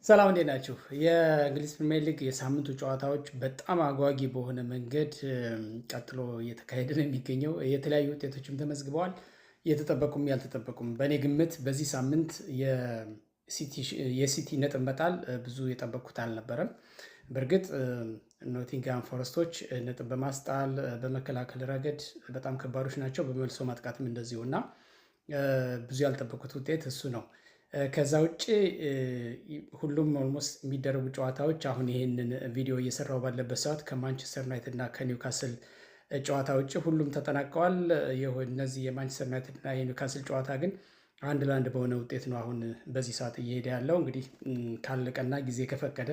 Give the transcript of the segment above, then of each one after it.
ሰላም እንዴት ናችሁ? የእንግሊዝ ፕሪሚየር ሊግ የሳምንቱ ጨዋታዎች በጣም አጓጊ በሆነ መንገድ ቀጥሎ እየተካሄደ ነው የሚገኘው። የተለያዩ ውጤቶችም ተመዝግበዋል፣ የተጠበቁም ያልተጠበቁም። በእኔ ግምት በዚህ ሳምንት የሲቲ ነጥብ መጣል ብዙ የጠበቅኩት አልነበረም። በእርግጥ ኖቲንግሃም ፎረስቶች ነጥብ በማስጣል በመከላከል ረገድ በጣም ከባዶች ናቸው፣ በመልሶ ማጥቃትም እንደዚሁ እና ብዙ ያልጠበቁት ውጤት እሱ ነው። ከዛ ውጭ ሁሉም ኦልሞስት የሚደረጉ ጨዋታዎች አሁን ይህንን ቪዲዮ እየሰራው ባለበት ሰዓት ከማንቸስተር ዩናይትድ እና ከኒውካስል ጨዋታ ውጭ ሁሉም ተጠናቀዋል። እነዚህ የማንቸስተር ዩናይትድ እና የኒውካስል ጨዋታ ግን 1-1 በሆነ ውጤት ነው አሁን በዚህ ሰዓት እየሄደ ያለው። እንግዲህ ካለቀና ጊዜ ከፈቀደ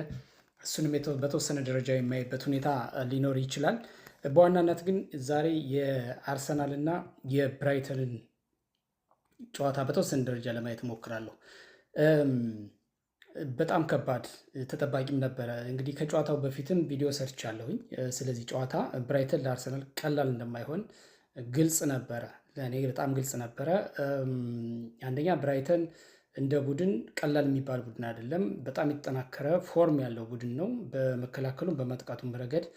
እሱንም በተወሰነ ደረጃ የማይበት ሁኔታ ሊኖር ይችላል። በዋናነት ግን ዛሬ የአርሰናል እና የብራይተንን ጨዋታ በተወሰነ ደረጃ ለማየት እሞክራለሁ። በጣም ከባድ ተጠባቂም ነበረ። እንግዲህ ከጨዋታው በፊትም ቪዲዮ ሰርቻለሁኝ። ስለዚህ ጨዋታ ብራይተን ለአርሰናል ቀላል እንደማይሆን ግልጽ ነበረ፣ ለእኔ በጣም ግልጽ ነበረ። አንደኛ ብራይተን እንደ ቡድን ቀላል የሚባል ቡድን አይደለም። በጣም የተጠናከረ ፎርም ያለው ቡድን ነው፣ በመከላከሉም በማጥቃቱም ረገድ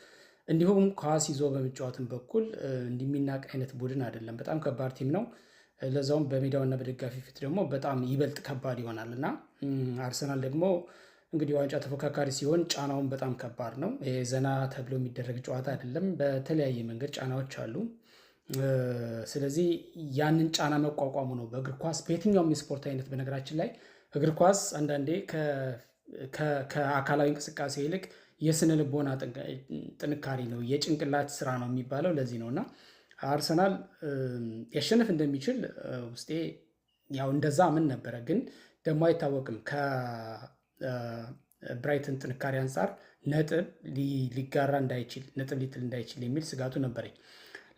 እንዲሁም ኳስ ይዞ በመጫወትም በኩል እንደሚናቅ አይነት ቡድን አይደለም። በጣም ከባድ ቲም ነው። ለዛውም በሜዳውና በደጋፊ ፊት ደግሞ በጣም ይበልጥ ከባድ ይሆናል እና አርሰናል ደግሞ እንግዲህ ዋንጫ ተፎካካሪ ሲሆን ጫናውን በጣም ከባድ ነው። ዘና ተብሎ የሚደረግ ጨዋታ አይደለም። በተለያየ መንገድ ጫናዎች አሉ። ስለዚህ ያንን ጫና መቋቋሙ ነው በእግር ኳስ በየትኛውም የስፖርት አይነት በነገራችን ላይ እግር ኳስ አንዳንዴ ከአካላዊ እንቅስቃሴ ይልቅ የስነ ልቦና ጥንካሬ ነው፣ የጭንቅላት ስራ ነው የሚባለው ለዚህ ነው እና አርሰናል ያሸንፍ እንደሚችል ውስጤ ያው እንደዛ ምን ነበረ፣ ግን ደግሞ አይታወቅም። ከብራይተን ጥንካሬ አንጻር ነጥብ ሊጋራ እንዳይችል ነጥብ ሊጥል እንዳይችል የሚል ስጋቱ ነበረኝ።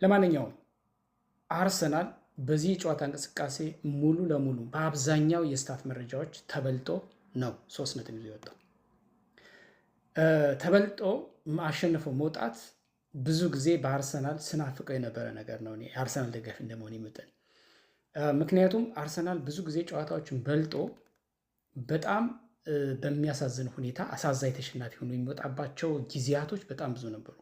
ለማንኛውም አርሰናል በዚህ የጨዋታ እንቅስቃሴ ሙሉ ለሙሉ በአብዛኛው የስታት መረጃዎች ተበልጦ ነው 3 ነጥብ ይዞ የወጣው። ተበልጦ አሸንፎ መውጣት ብዙ ጊዜ በአርሰናል ስናፍቀው የነበረ ነገር ነው። የአርሰናል ደጋፊ እንደመሆን መጠን ምክንያቱም አርሰናል ብዙ ጊዜ ጨዋታዎችን በልጦ በጣም በሚያሳዝን ሁኔታ አሳዛኝ ተሸናፊ ሆኖ የሚወጣባቸው ጊዜያቶች በጣም ብዙ ነበሩ።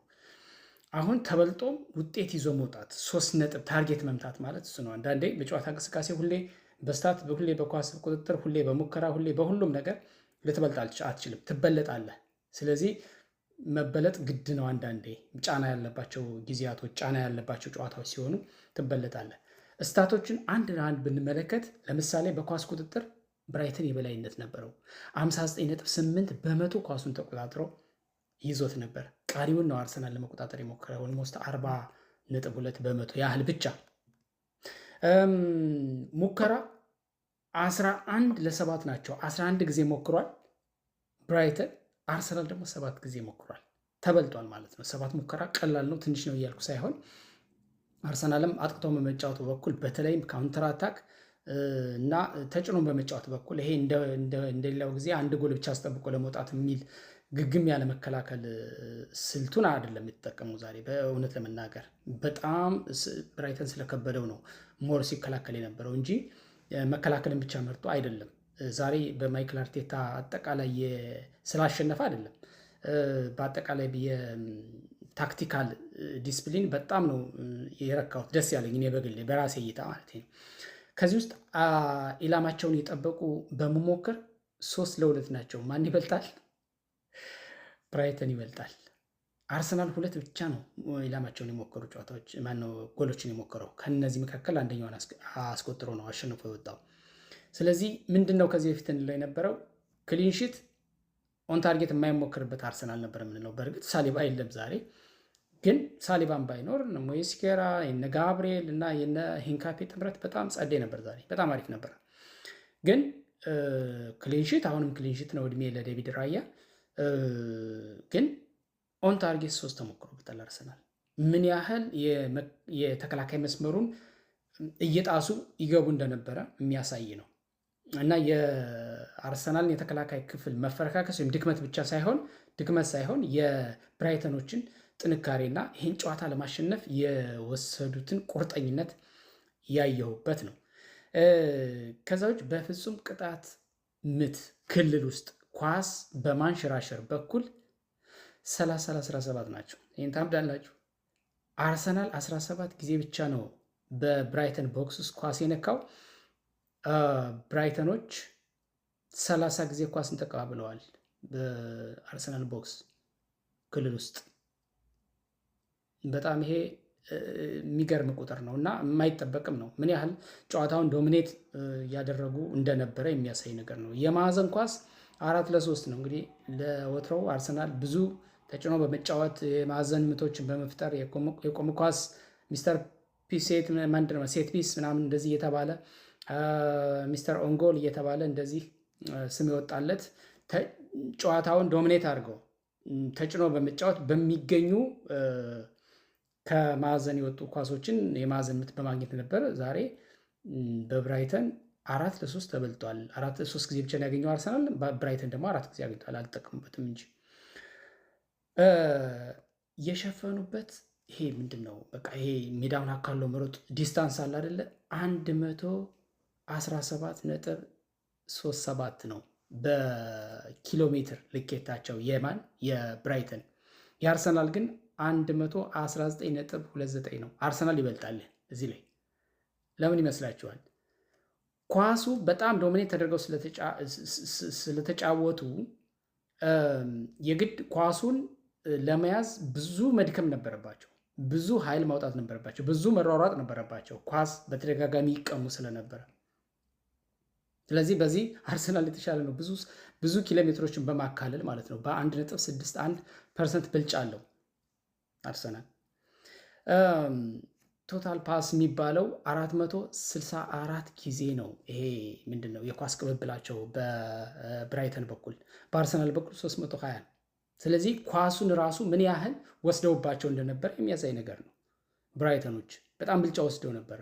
አሁን ተበልጦም ውጤት ይዞ መውጣት 3 ነጥብ ታርጌት መምታት ማለት እሱ ነው። አንዳንዴ በጨዋታ እንቅስቃሴ ሁሌ በስታት ሁሌ በኳስ ቁጥጥር ሁሌ በሙከራ ሁሌ በሁሉም ነገር ልትበልጥ አትችልም፣ ትበለጣለህ። ስለዚህ መበለጥ ግድ ነው። አንዳንዴ ጫና ያለባቸው ጊዜያቶች ጫና ያለባቸው ጨዋታዎች ሲሆኑ ትበለጣለህ። እስታቶችን አንድ ለአንድ ብንመለከት ለምሳሌ በኳስ ቁጥጥር ብራይተን የበላይነት ነበረው። 59.8 በመቶ ኳሱን ተቆጣጥሮ ይዞት ነበር። ቀሪውን ነው አርሰናል ለመቆጣጠር የሞከረው። ኦልሞስት 40.2 በመቶ ያህል ብቻ። ሙከራ 11 ለ7 ናቸው። 11 ጊዜ ሞክሯል ብራይተን። አርሰናል ደግሞ 7 ጊዜ ሞክሯል። ተበልጧል ማለት ነው። 7 ሙከራ ቀላል ነው ትንሽ ነው እያልኩ ሳይሆን አርሰናልም አጥቅቶ በመጫወቱ በኩል በተለይም ካውንተር አታክ እና ተጭኖ በመጫወት በኩል ይሄ እንደሌላው ጊዜ አንድ ጎል ብቻ አስጠብቆ ለመውጣት የሚል ግግም ያለ መከላከል ስልቱን አይደለም የተጠቀሙ ዛሬ። በእውነት ለመናገር በጣም ብራይተን ስለከበደው ነው ሞር ሲከላከል የነበረው እንጂ መከላከልን ብቻ መርጦ አይደለም። ዛሬ በማይክል አርቴታ አጠቃላይ ስላሸነፈ አይደለም። በአጠቃላይ የታክቲካል ዲስፕሊን በጣም ነው የረካሁት፣ ደስ ያለኝ እኔ በግሌ በራሴ እይታ ማለት ነው። ከዚህ ውስጥ ኢላማቸውን የጠበቁ በመሞከር 3-2 ናቸው። ማን ይበልጣል? ብራይተን ይበልጣል። አርሰናል 2 ብቻ ነው ኢላማቸውን የሞከሩ ጨዋታዎች ማነው ጎሎችን የሞከረው። ከነዚህ መካከል አንደኛውን አስቆጥሮ ነው አሸንፎ የወጣው። ስለዚህ ምንድነው ከዚህ በፊት እንለው የነበረው ክሊንሺት ኦን ታርጌት የማይሞክርበት አርሰናል ነበር የምንለው። በእርግጥ ሳሊባ የለም ዛሬ፣ ግን ሳሊባን ባይኖር ሞይስኬራ የነ ጋብርኤል እና የነ ሂንካፔ ጥምረት በጣም ጸዴ ነበር ዛሬ፣ በጣም አሪፍ ነበር። ግን ክሊንሺት አሁንም ክሊንሺት ነው እድሜ ለዴቪድ ራያ። ግን ኦን ታርጌት 3 ተሞክሮበታል አርሰናል። ምን ያህል የተከላካይ መስመሩን እየጣሱ ይገቡ እንደነበረ የሚያሳይ ነው። እና የአርሰናልን የተከላካይ ክፍል መፈረካከስ ወይም ድክመት ሳይሆን የብራይተኖችን ጥንካሬና ይህን ጨዋታ ለማሸነፍ የወሰዱትን ቁርጠኝነት ያየሁበት ነው። ከዛ ውጭ በፍጹም ቅጣት ምት ክልል ውስጥ ኳስ በማንሸራሸር በኩል 30-17 ናቸው። ይህን ታምዳላችሁ። አርሰናል 17 ጊዜ ብቻ ነው በብራይተን ቦክስ ውስጥ ኳስ የነካው። ብራይተኖች 30 ጊዜ ኳስን ተቀባብለዋል በአርሰናል ቦክስ ክልል ውስጥ። በጣም ይሄ የሚገርም ቁጥር ነው እና የማይጠበቅም ነው። ምን ያህል ጨዋታውን ዶሚኔት እያደረጉ እንደነበረ የሚያሳይ ነገር ነው። የማዕዘን ኳስ 4-3 ነው። እንግዲህ ለወትሮው አርሰናል ብዙ ተጭኖ በመጫወት የማዕዘን ምቶችን በመፍጠር የቆም ኳስ ሚስተር ፒሴት ሴት ፒስ ምናምን እንደዚህ እየተባለ ሚስተር ኦንጎል እየተባለ እንደዚህ ስም ይወጣለት ጨዋታውን ዶሚኔት አድርገው ተጭኖ በመጫወት በሚገኙ ከማዕዘን የወጡ ኳሶችን የማዕዘን ምት በማግኘት ነበር። ዛሬ በብራይተን 4-3 ተበልጧል። 4-3 ጊዜ ብቻ ያገኘው አርሰናል፣ ብራይተን ደግሞ 4 ጊዜ አግኝቷል። አልጠቀሙበትም እንጂ የሸፈኑበት ይሄ ምንድን ነው? በቃ ይሄ ሜዳውን አካለው መሮጥ ዲስታንስ አለ አይደለ? 117.37 ነው በኪሎ ሜትር ልኬታቸው የማን የብራይተን። የአርሰናል ግን 119.29 ነው። አርሰናል ይበልጣል እዚህ ላይ። ለምን ይመስላችኋል? ኳሱ በጣም ዶሚኔት ተደርገው ስለተጫወቱ የግድ ኳሱን ለመያዝ ብዙ መድከም ነበረባቸው፣ ብዙ ኃይል ማውጣት ነበረባቸው፣ ብዙ መሯሯጥ ነበረባቸው ኳስ በተደጋጋሚ ይቀሙ ስለነበረ። ስለዚህ በዚህ አርሰናል የተሻለ ነው፣ ብዙ ኪሎ ሜትሮችን በማካለል ማለት ነው። በ1.61% ብልጫ አለው አርሰናል። ቶታል ፓስ የሚባለው 464 ጊዜ ነው። ይሄ ምንድን ነው የኳስ ቅብብላቸው በብራይተን በኩል፣ በአርሰናል በኩል 320። ስለዚህ ኳሱን ራሱ ምን ያህል ወስደውባቸው እንደነበር የሚያሳይ ነገር ነው። ብራይተኖች በጣም ብልጫ ወስደው ነበረ።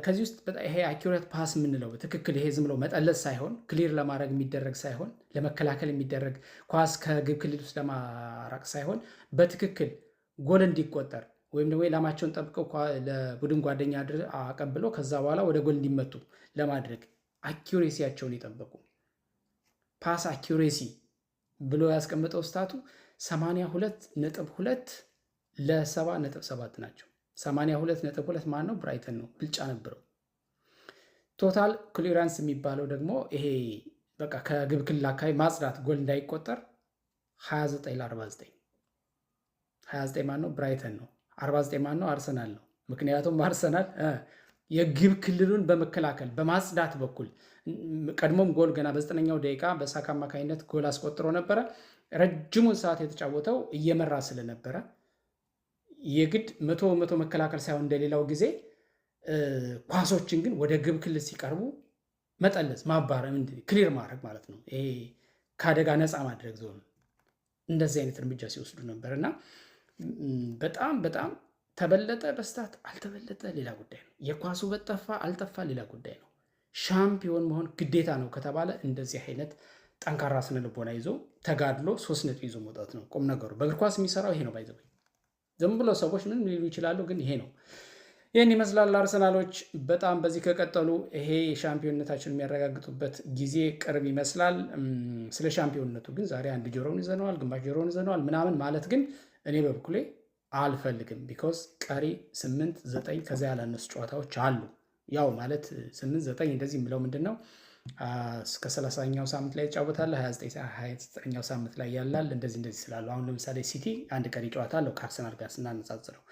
ከዚህ ውስጥ ይሄ አኪሬት ፓስ የምንለው ትክክል ይሄ ዝም ብሎ መጠለስ ሳይሆን ክሊር ለማድረግ የሚደረግ ሳይሆን ለመከላከል የሚደረግ ኳስ ከግብ ክልል ውስጥ ለማራቅ ሳይሆን በትክክል ጎል እንዲቆጠር ወይም ደግሞ ኢላማቸውን ጠብቀው ለቡድን ጓደኛ አቀብሎ ከዛ በኋላ ወደ ጎል እንዲመቱ ለማድረግ አኪሬሲያቸውን የጠበቁ ፓስ አኪሬሲ ብሎ ያስቀመጠው ስታቱ 82.2 ለ70.7 ናቸው። 82.2 ማን ነው? ብራይተን ነው። ብልጫ ነበረው። ቶታል ክሊራንስ የሚባለው ደግሞ ይሄ በቃ ከግብ ክልል አካባቢ ማጽዳት ጎል እንዳይቆጠር 29 ለ49። 29 ማን ነው? ብራይተን ነው። 49 ማን ነው? አርሰናል ነው። ምክንያቱም አርሰናል የግብ ክልሉን በመከላከል በማጽዳት በኩል ቀድሞም ጎል ገና በ9ኛው ደቂቃ በሳካ አማካኝነት ጎል አስቆጥሮ ነበረ። ረጅሙን ሰዓት የተጫወተው እየመራ ስለነበረ የግድ መቶ መከላከል ሳይሆን እንደሌላው ጊዜ ኳሶችን ግን ወደ ግብ ክልል ሲቀርቡ መጠለዝ፣ ማባረም፣ ክሊር ማድረግ ማለት ነው። ይሄ ከአደጋ ነፃ ማድረግ ዞን እንደዚህ አይነት እርምጃ ሲወስዱ ነበር እና በጣም ተበለጠ በስታት አልተበለጠ ሌላ ጉዳይ ነው። የኳሱ በጠፋ አልጠፋ ሌላ ጉዳይ ነው። ሻምፒዮን መሆን ግዴታ ነው ከተባለ እንደዚህ አይነት ጠንካራ ስነ ልቦና ይዞ ተጋድሎ 3 ነጥብ ይዞ መውጣት ነው ቁም ነገሩ። በእግር ኳስ የሚሰራው ይሄ ነው። ባይዘው ዝም ብሎ ሰዎች ምን ሊሉ ይችላሉ፣ ግን ይሄ ነው። ይህን ይመስላል። አርሰናሎች በጣም በዚህ ከቀጠሉ ይሄ ሻምፒዮንነታችን የሚያረጋግጡበት ጊዜ ቅርብ ይመስላል። ስለ ሻምፒዮንነቱ ግን ዛሬ አንድ ጆሮውን ይዘነዋል፣ ግማሽ ጆሮውን ይዘነዋል ምናምን ማለት ግን እኔ በበኩሌ አልፈልግም። ቢኮዝ ቀሪ 8-9 ከዚያ ያላነሱ ጨዋታዎች አሉ። ያው ማለት 8-9 እንደዚህ የምለው ምንድን ነው እስከ 30ኛው ሳምንት ላይ ይጫወታል፣ 29ኛው ሳምንት ላይ ያላል እንደዚህ ስላሉ አሁን ለምሳሌ ሲቲ አንድ ቀሪ ጨዋታ አለው ከአርሰናል ጋር ስናነጻጽረው።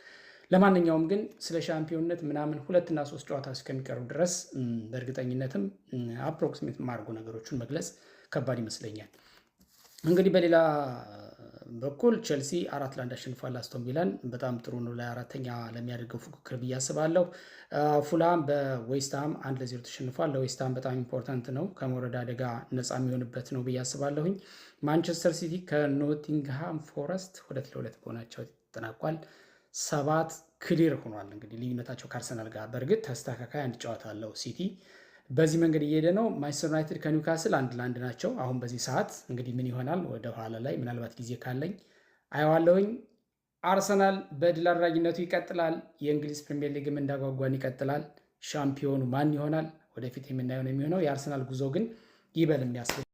ለማንኛውም ግን ስለ ሻምፒዮንነት ምናምን 2 እና 3 ጨዋታ እስከሚቀርቡ ድረስ በእርግጠኝነትም አፕሮክሲሜት ማድረጉ ነገሮችን መግለጽ ከባድ ይመስለኛል። እንግዲህ በሌላ በኩል ቼልሲ 4-1 አሸንፏል አስቶን ቪላን። በጣም ጥሩ ነው ለ4ኛ ለሚያደርገው ፉክክር ብዬ አስባለሁ። ፉልሃም በዌስትሃም 1-0 ተሸንፏል። ለዌስትሃም በጣም ኢምፖርታንት ነው፣ ከመውረድ አደጋ ነፃ የሚሆንበት ነው ብዬ አስባለሁኝ። ማንቸስተር ሲቲ ከኖቲንግሃም ፎረስት 2-2 በሆናቸው ተጠናቋል። 7 ክሊር ሆኗል። እንግዲህ ልዩነታቸው ከአርሰናል ጋር በእርግጥ ተስተካካይ አንድ ጨዋታ አለው ሲቲ። በዚህ መንገድ እየሄደ ነው። ማንቸስተር ዩናይትድ ከኒውካስል 1-1 ናቸው አሁን በዚህ ሰዓት። እንግዲህ ምን ይሆናል ወደ ኋላ ላይ ምናልባት ጊዜ ካለኝ አየዋለሁኝ። አርሰናል በድል አድራጊነቱ ይቀጥላል። የእንግሊዝ ፕሪሚየር ሊግም እንዳጓጓን ይቀጥላል። ሻምፒዮኑ ማን ይሆናል ወደፊት የምናየው ነው የሚሆነው። የአርሰናል ጉዞ ግን ይበል የሚያስብ